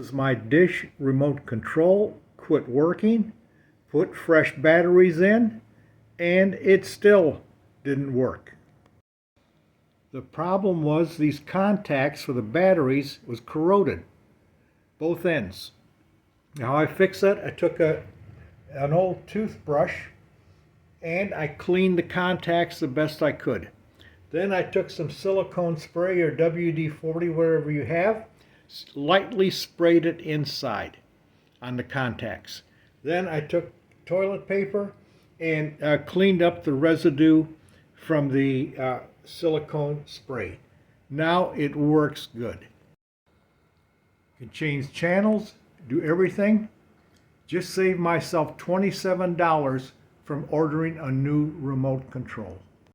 My dish remote control quit working, put fresh batteries in, and it still didn't work. The problem was these contacts for the batteries was corroded, both ends. Now I fixed it. I took an old toothbrush and I cleaned the contacts the best I could. Then I took some silicone spray or WD-40, whatever you have, lightly sprayed it inside on the contacts. Then I took toilet paper and cleaned up the residue from the silicone spray. Now it works good. You can change channels, do everything. Just saved myself $27 from ordering a new remote control.